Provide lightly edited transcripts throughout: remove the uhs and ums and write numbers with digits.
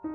从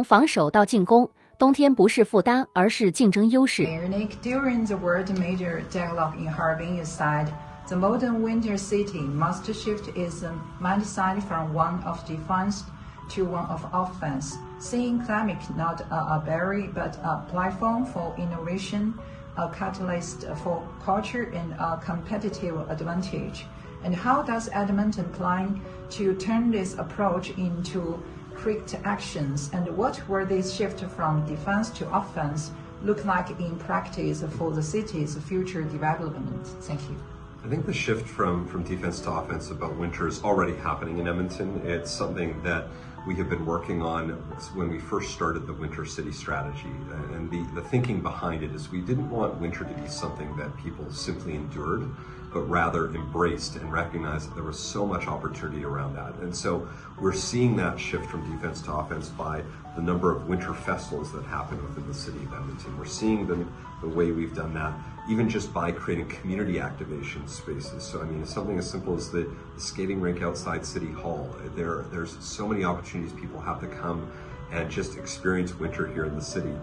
防守到进攻，冬天不是负担，而是竞争优势。 During the world major dialogue in Harbin, you said the modern winter city must shift its mindset from one of defense to one of offense, seeing climate not a barrier but a platform for innovation, a catalyst for culture, and a competitive advantage. And how does Edmonton plan to turn this approach into quick actions, and what will this shift from defense to offense look like in practice for the city's future development? Thank you. I think the shift from defense to offense about winter is already happening in Edmonton. It's something that we have been working on when we first started the Winter City strategy. And the thinking behind it is we didn't want winter to be something that people simply endured, but rather embraced and recognized that there was so much opportunity around that. And so we're seeing that shift from defense to offense by the number of winter festivals that happen within the city of Edmonton. We're seeing the way we've done that, even just by creating community activation spaces. So I mean, it's something as simple as the skating rink outside City Hall. There's so many opportunities people have to come and just experience winter here in the city.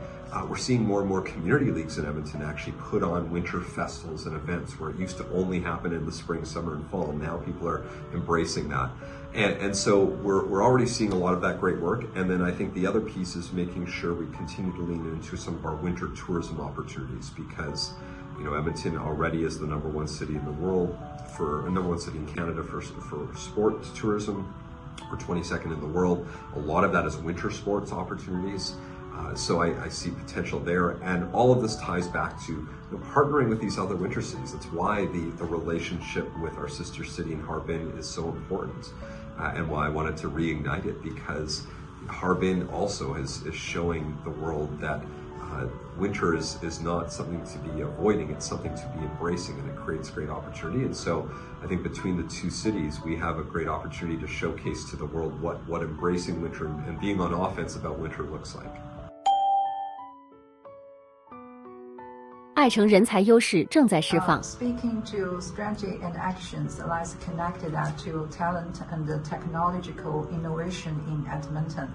We're seeing more and more community leagues in Edmonton actually put on winter festivals and events where it used to only happen in the spring, summer, and fall. Now people are embracing that. And so we're already seeing a lot of that great work. And then I think the other piece is making sure we continue to lean into some of our winter tourism opportunities, because Edmonton already is the #1 city in the world #1 city in Canada for sport tourism. We're 22nd in the world. A lot of that is winter sports opportunities. So I see potential there, and all of this ties back to partnering with these other winter cities. That's why the relationship with our sister city in Harbin is so important, and why I wanted to reignite it, because Harbin also is showing the world that winter is not something to be avoiding, it's something to be embracing, and it creates great opportunity. And so I think between the two cities, we have a great opportunity to showcase to the world what embracing winter and being on offense about winter looks like. 爱城人才优势正在释放。 Speaking to strategy and actions, let's connect that to talent and technological innovation in Edmonton.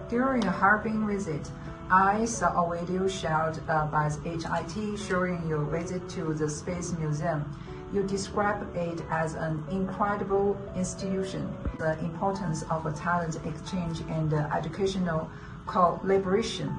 During a Harbin visit, I saw a video shared by HIT showing your visit to the Space Museum. You describe it as an incredible institution, the importance of a talent exchange and educational collaboration.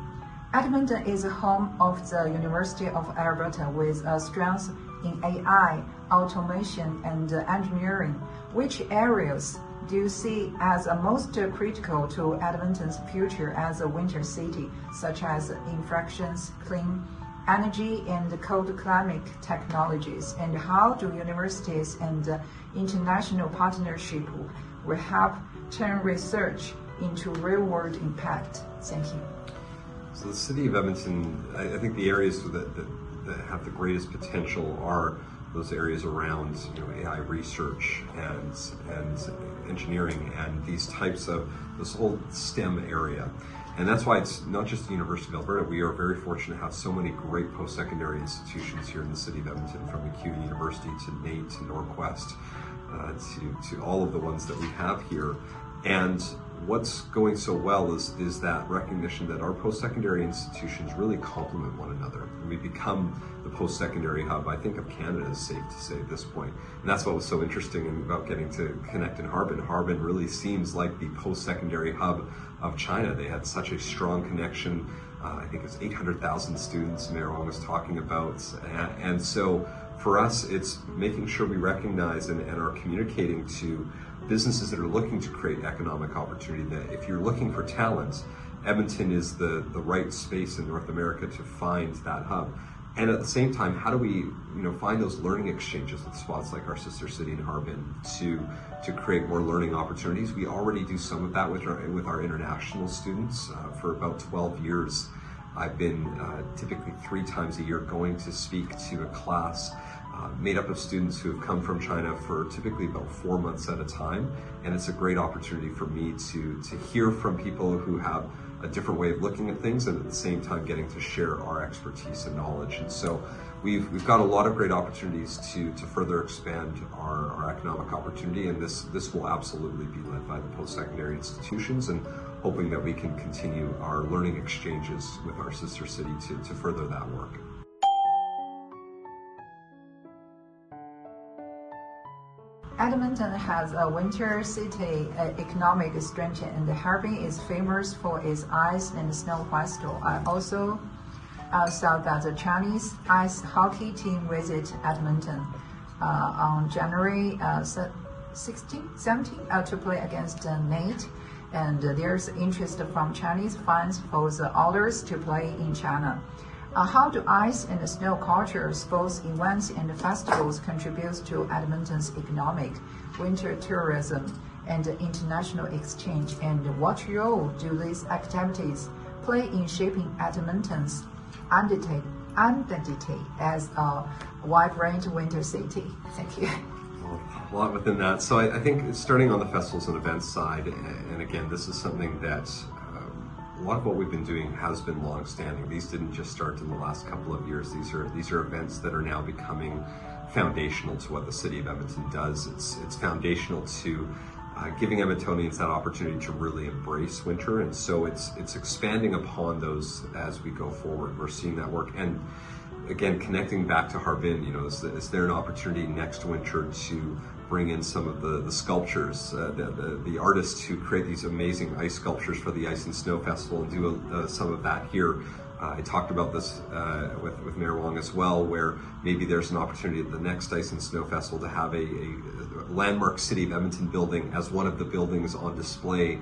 Edmonton is home of the University of Alberta with a strength in AI, automation, and engineering. Which areas do you see as most critical to Edmonton's future as a winter city, such as infractions, clean energy, and cold climate technologies? And how do universities and international partnership will help turn research into real-world impact? Thank you. So the city of Edmonton, I think the areas that have the greatest potential are those areas around AI research and engineering and these types of this whole STEM area. And that's why it's not just the University of Alberta. We are very fortunate to have so many great post-secondary institutions here in the city of Edmonton, from McEwen University to NAIT to Northwest, to all of the ones that we have here. And what's going so well is that recognition that our post-secondary institutions really complement one another. And we become the post-secondary hub, I think, of Canada, is safe to say at this point. And that's what was so interesting about getting to connect in Harbin. Harbin really seems like the post-secondary hub of China. They had such a strong connection. I think it's 800,000 students Mayor Wong was talking about. And so for us, it's making sure we recognize and are communicating to businesses that are looking to create economic opportunity, that if you're looking for talent, Edmonton is the right space in North America to find that hub. And at the same time, how do we find those learning exchanges with spots like our sister city in Harbin to create more learning opportunities? We already do some of that with our international students. For about 12 years, I've been typically 3 times a year going to speak to a class made up of students who have come from China for typically about 4 months at a time. And it's a great opportunity for me to hear from people who have a different way of looking at things, and at the same time getting to share our expertise and knowledge. And so we've got a lot of great opportunities to further expand our economic opportunity, and this will absolutely be led by the post-secondary institutions, and hoping that we can continue our learning exchanges with our sister city to further that work. Edmonton has a winter city economic strength, and Harbin is famous for its ice and snow festival. I also saw that the Chinese ice hockey team visit Edmonton on January 16, 17 to play against Nate, and there's interest from Chinese fans for the others to play in China. How do ice and snow culture, sports events and festivals contribute to Edmonton's economic, winter tourism, and international exchange? And what role do these activities play in shaping Edmonton's identity as a vibrant winter city? Thank you. A lot within that. So I think starting on the festivals and events side, and again, this is something that a lot of what we've been doing has been long-standing. These didn't just start in the last couple of years. These are events that are now becoming foundational to what the city of Edmonton does. It's foundational to giving Edmontonians that opportunity to really embrace winter, and so it's expanding upon those as we go forward. We're seeing that work, and again, connecting back to Harbin, is there an opportunity next winter to bring in some of the sculptures, the artists who create these amazing ice sculptures for the Ice and Snow Festival, and do some of that here. I talked about this with Mayor Wong as well, where maybe there's an opportunity at the next Ice and Snow Festival to have a landmark City of Edmonton building as one of the buildings on display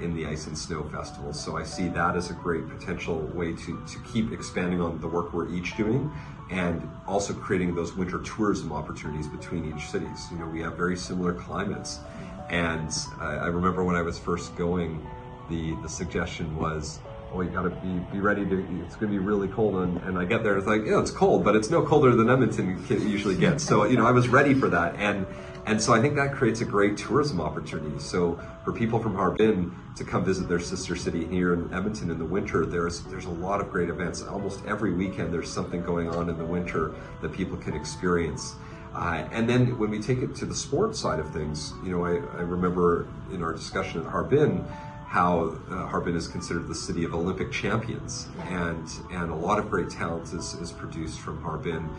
in the Ice and Snow Festival. So I see that as a great potential way to keep expanding on the work we're each doing, and also creating those winter tourism opportunities between each cities. We have very similar climates, and I remember when I was first going, the suggestion was, oh, you gotta be ready it's gonna be really cold, and I get there, it's like, yeah, it's cold, but it's no colder than Edmonton usually gets. So, I was ready for that, and so I think that creates a great tourism opportunity. So for people from Harbin to come visit their sister city here in Edmonton in the winter, there's a lot of great events. Almost every weekend there's something going on in the winter that people can experience. And then when we take it to the sports side of things, I remember in our discussion at Harbin, how Harbin is considered the city of Olympic champions, and a lot of great talent is produced from Harbin.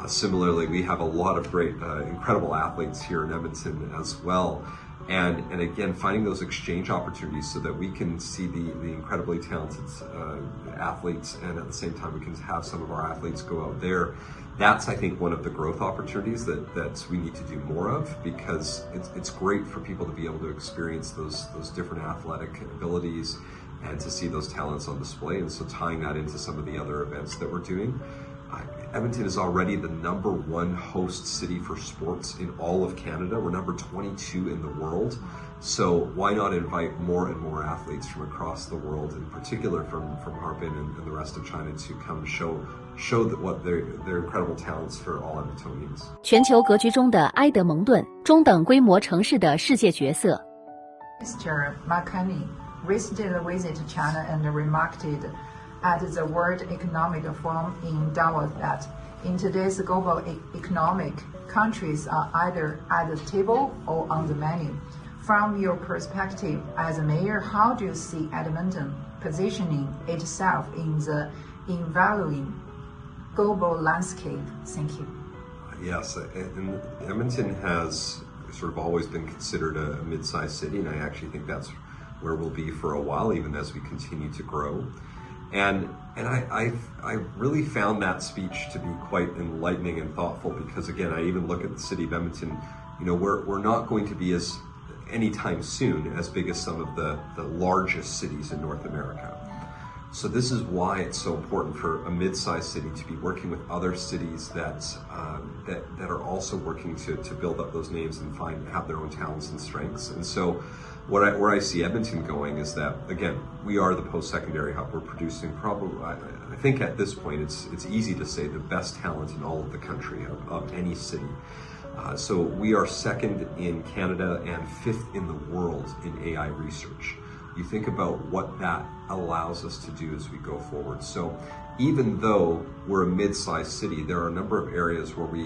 Similarly, we have a lot of great, incredible athletes here in Edmonton as well. And again, finding those exchange opportunities so that we can see the incredibly talented athletes, and at the same time we can have some of our athletes go out there. That's, I think, one of the growth opportunities that we need to do more of, because it's great for people to be able to experience those different athletic abilities and to see those talents on display. And so tying that into some of the other events that we're doing. Edmonton is already the #1 host city for sports in all of Canada. We're number 22 in the world. So why not invite more and more athletes from across the world, in particular from Harbin and the rest of China, to come show what their incredible talents for all Edmontonians. 全球格局中的埃德蒙顿，中等规模城市的世界角色。Mr. McKinney recently visited China and remarked at the World Economic Forum in Davos that in today's global economic, countries are either at the table or on the menu. From your perspective as a mayor, how do you see Edmonton positioning itself in the evolving global landscape? Thank you. Yes, and Edmonton has sort of always been considered a mid-sized city, and I actually think that's where we'll be for a while, even as we continue to grow. And I really found that speech to be quite enlightening and thoughtful, because again, I even look at the city of Edmonton. We're not going to be anytime soon as big as some of the largest cities in North America. So this is why it's so important for a mid-sized city to be working with other cities that are also working to build up those names and have their own talents and strengths. And so where I see Edmonton going is that, again, we are the post-secondary hub. We're producing probably, I think at this point, it's easy to say the best talent in all of the country of any city. So we are second in Canada and fifth in the world in AI research. You think about what that allows us to do as we go forward. So even though we're a mid-sized city, there are a number of areas where we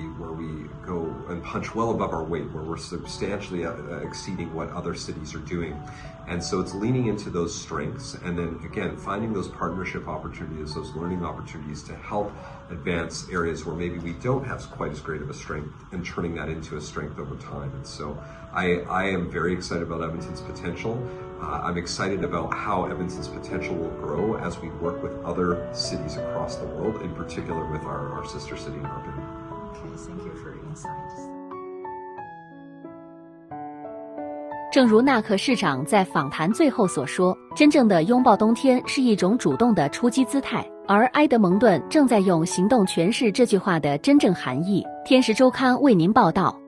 go and punch well above our weight, where we're substantially exceeding what other cities are doing. And so it's leaning into those strengths and then again finding those partnership opportunities, those learning opportunities to help advance areas where maybe we don't have quite as great of a strength and turning that into a strength over time. And so I am very excited about Edmonton's potential. I'm excited about how Edmonton's potential will grow as we work with other cities across the world, in particular with our sister city in Harbin. Okay, thank you for your insights. 正如纳克市长在访谈最后所说，真正的拥抱冬天是一种主动的出击姿态，而埃德蒙顿正在用行动诠释这句话的真正含义。天时周刊为您报道。